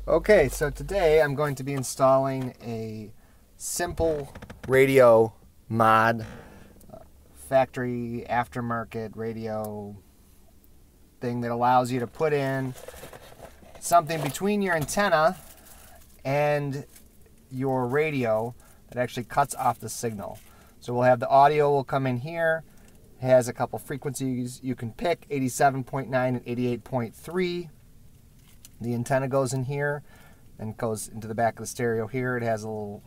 Okay, so today I'm going to be installing a simple radio mod, factory aftermarket radio thing that allows you to put in something between your antenna and your radio that actually cuts off the signal. So we'll have the audio will come in here. It has a couple frequencies you can pick, 87.9 and 88.3. The antenna goes in here and goes into the back of the stereo here. It has a little,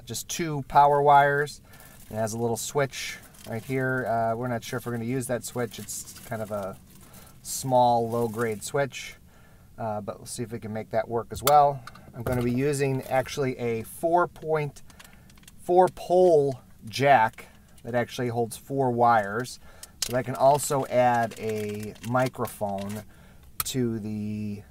just two power wires. It has a little switch right here. We're not sure if we're going to use that switch. It's kind of a small, low-grade switch, but we'll see if we can make that work as well. I'm going to be using actually a 4-pole jack that actually holds 4 wires. So I can also add a microphone to the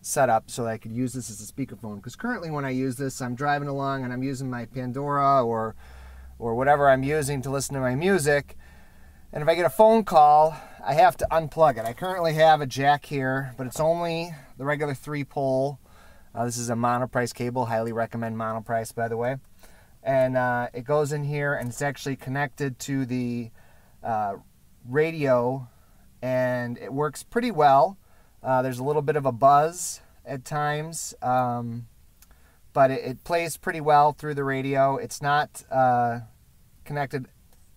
setup so that I could use this as a speakerphone. Because currently when I use this, I'm driving along and I'm using my Pandora or whatever I'm using to listen to my music. And if I get a phone call, I have to unplug it. I currently have a jack here, but it's only the regular 3-pole. This is a monoprice cable. Highly recommend monoprice, by the way. And it goes in here and it's actually connected to the radio, and it works pretty well. There's a little bit of a buzz at times, but it plays pretty well through the radio. It's not connected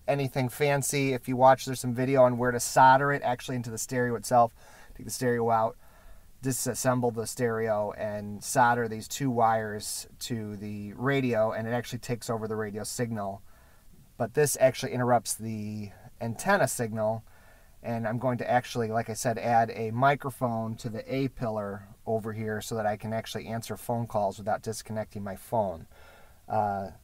anything fancy. If you watch, there's some video on where to solder it actually into the stereo itself. Take the stereo out, disassemble the stereo, and solder these 2 wires to the radio, and it actually takes over the radio signal. But this actually interrupts the antenna signal. And I'm going to actually, like I said, add a microphone to the A pillar over here so that I can actually answer phone calls without disconnecting my phone.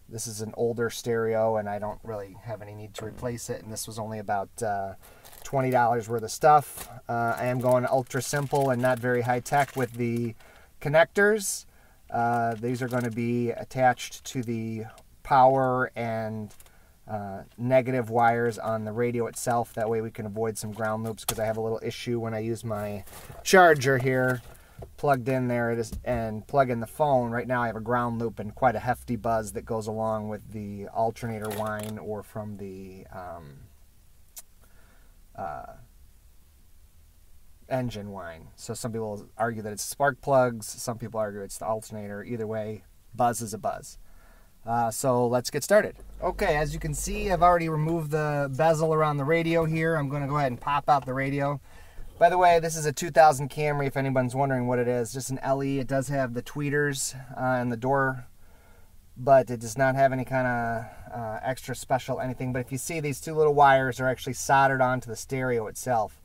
This is an older stereo and I don't really have any need to replace it. And this was only about $20 worth of stuff. I am going ultra simple and not very high tech with the connectors. These are going to be attached to the power and negative wires on the radio itself. That way we can avoid some ground loops, because I have a little issue when I use my charger here plugged in there and plug in the phone. Right now I have a ground loop and quite a hefty buzz that goes along with the alternator whine or from the engine whine. So some people argue that it's spark plugs, some people argue it's the alternator. Either way, buzz is a buzz. So let's get started. Okay, as you can see, I've already removed the bezel around the radio here. I'm going to go ahead and pop out the radio. By the way, this is a 2000 Camry, if anyone's wondering what it is. Just an LE. It does have the tweeters and the door, but it does not have any kind of extra special anything. But if you see, these 2 little wires are actually soldered onto the stereo itself.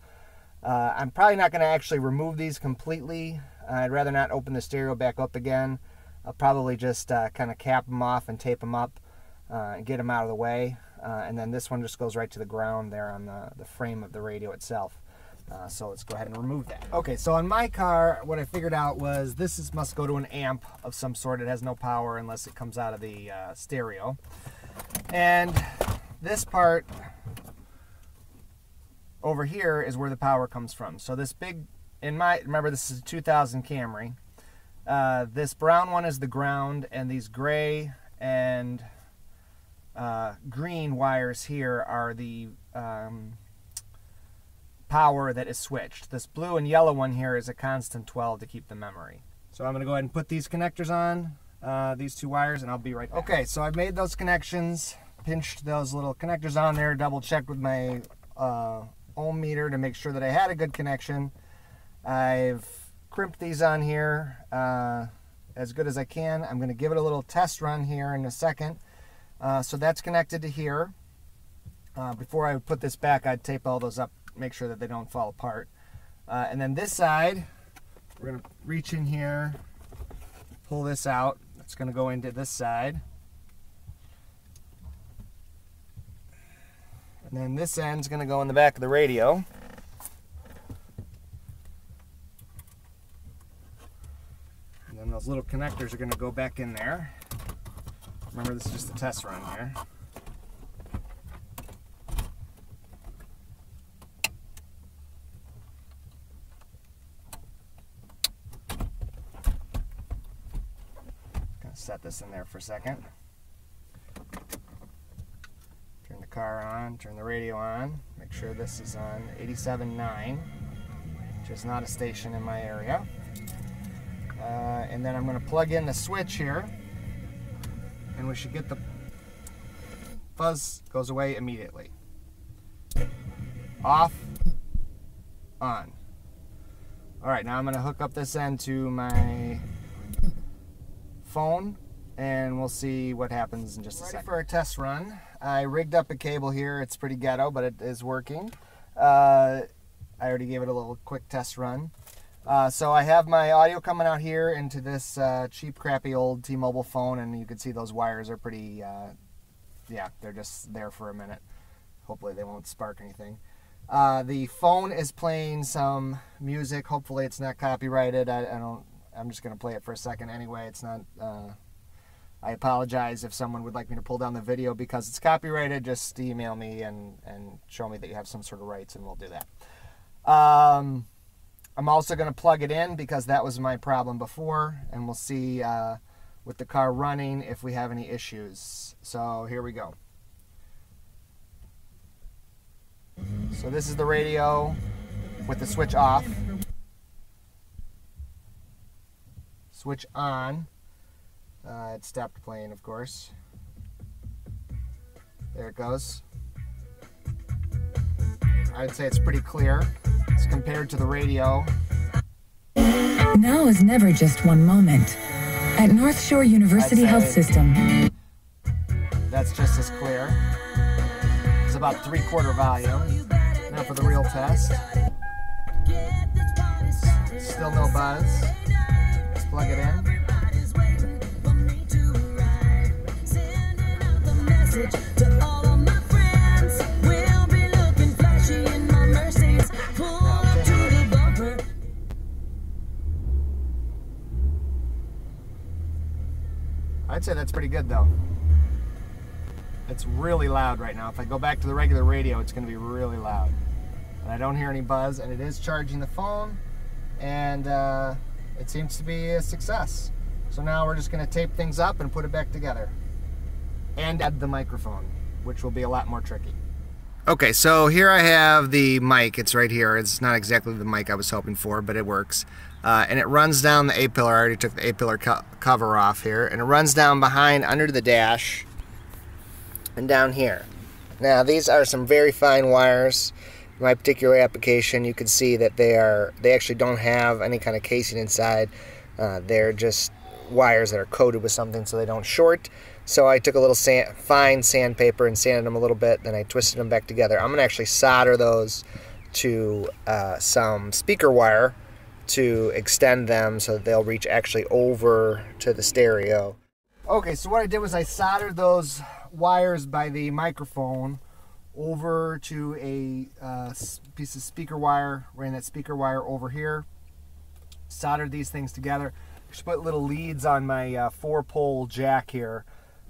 I'm probably not going to actually remove these completely. I'd rather not open the stereo back up again. I'll probably just kind of cap them off and tape them up and get them out of the way. And then this one just goes right to the ground there on the frame of the radio itself. So let's go ahead and remove that. Okay, so on my car, what I figured out was this must go to an amp of some sort. It has no power unless it comes out of the stereo. And this part over here is where the power comes from. So this big, remember this is a 2000 Camry. This brown one is the ground, and these gray and green wires here are the power that is switched. This blue and yellow one here is a constant 12 to keep the memory. So I'm going to go ahead and put these connectors on, these 2 wires, and I'll be right back. Okay, so I've made those connections, pinched those little connectors on there, double checked with my ohm meter to make sure that I had a good connection. I've crimped these on here as good as I can. I'm going to give it a little test run here in a second. So that's connected to here. Before I put this back, I'd tape all those up, make sure that they don't fall apart. And then this side, we're going to reach in here, pull this out. It's going to go into this side. And then this end's going to go in the back of the radio. And then those little connectors are going to go back in there. Remember, this is just a test run here. set this in there for a second. Turn the car on, turn the radio on, make sure this is on 87.9, which is not a station in my area. And then I'm going to plug in the switch here, and we should get the fuzz goes away immediately. Off, on. Alright, now I'm going to hook up this end to my phone, and we'll see what happens in just a second. Ready for a test run. I rigged up a cable here. It's pretty ghetto, but it is working. I already gave it a little quick test run. So I have my audio coming out here into this cheap, crappy old T-Mobile phone, and you can see those wires are pretty, yeah, they're just there for a minute. Hopefully they won't spark anything. The phone is playing some music. Hopefully it's not copyrighted. I'm just going to play it for a second anyway. It's not, I apologize if someone would like me to pull down the video because it's copyrighted. Just email me and show me that you have some sort of rights, and we'll do that. I'm also going to plug it in because that was my problem before, and we'll see with the car running if we have any issues. So here we go. So this is the radio with the switch off. Switch on. It stopped playing, of course. There it goes. I'd say it's pretty clear as compared to the radio. Now is never just one moment. At North Shore University Health System. That's just as clear. It's about 3/4 volume. Now for the real test. Still no buzz. Let's plug it in. I'd say that's pretty good though. It's really loud right now. If I go back to the regular radio, it's going to be really loud. And I don't hear any buzz, and it is charging the phone, and it seems to be a success. So now we're just going to tape things up and put it back together. And add the microphone, which will be a lot more tricky. Okay, so here I have the mic. It's right here. It's not exactly the mic I was hoping for, but it works. And it runs down the A-pillar. I already took the A-pillar cover off here. And it runs down behind, under the dash, and down here. Now, these are some very fine wires. In my particular application, you can see that they actually don't have any kind of casing inside. They're just wires that are coated with something so they don't short. So I took a little fine sandpaper and sanded them a little bit, then I twisted them back together. I'm going to actually solder those to some speaker wire to extend them so that they'll reach actually over to the stereo. Okay, so what I did was I soldered those wires by the microphone over to a piece of speaker wire, ran that speaker wire over here, soldered these things together. I should put little leads on my 4-pole jack here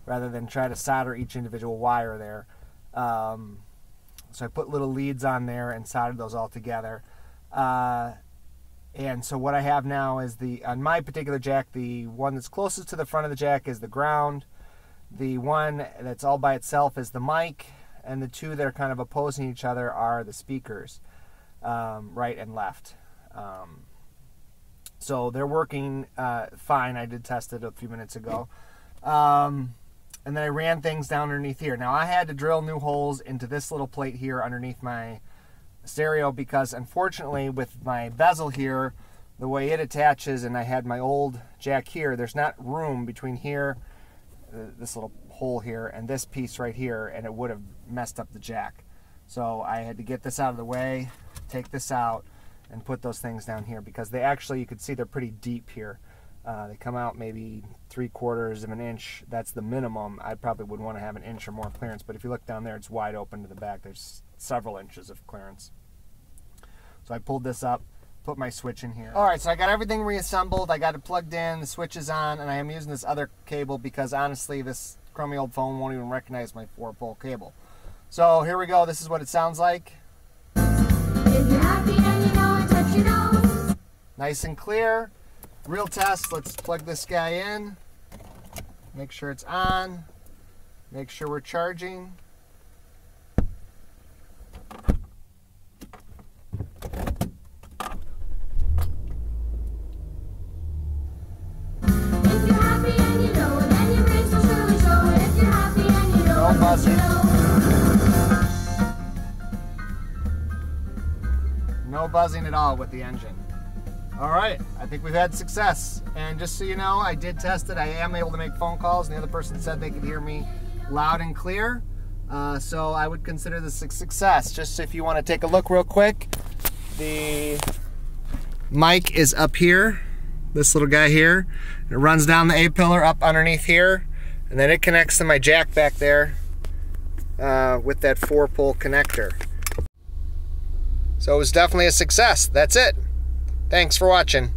rather than try to solder each individual wire there. So I put little leads on there and soldered those all together. And so what I have now is on my particular jack, the one that's closest to the front of the jack is the ground. The one that's all by itself is the mic, and the two that are kind of opposing each other are the speakers, right and left. So they're working fine. I did test it a few minutes ago. And then I ran things down underneath here. Now I had to drill new holes into this little plate here underneath my stereo because unfortunately with my bezel here, the way it attaches, and I had my old jack here, there's not room between here, this little hole here, and this piece right here, and it would have messed up the jack. So I had to get this out of the way, take this out, and put those things down here because they actually, you can see they're pretty deep here. They come out maybe 3/4 of an inch. That's the minimum. I probably would want to have an inch or more clearance, but if you look down there, it's wide open to the back. There's several inches of clearance. So I pulled this up, put my switch in here. Alright, so I got everything reassembled. I got it plugged in, the switch is on, and I am using this other cable because honestly, this crummy old phone won't even recognize my 4-pole cable. So here we go. This is what it sounds like. If you're happy and you know it, touch your nose. Nice and clear. Real test. Let's plug this guy in. make sure it's on, make sure we're charging. No buzzing. No buzzing at all with the engine. All right, I think we've had success. And just so you know, I did test it. I am able to make phone calls, and the other person said they could hear me loud and clear. So I would consider this a success. Just if you want to take a look real quick, the mic is up here, this little guy here. It runs down the A-pillar up underneath here, and then it connects to my jack back there with that 4-pole connector. So it was definitely a success. That's it. Thanks for watching.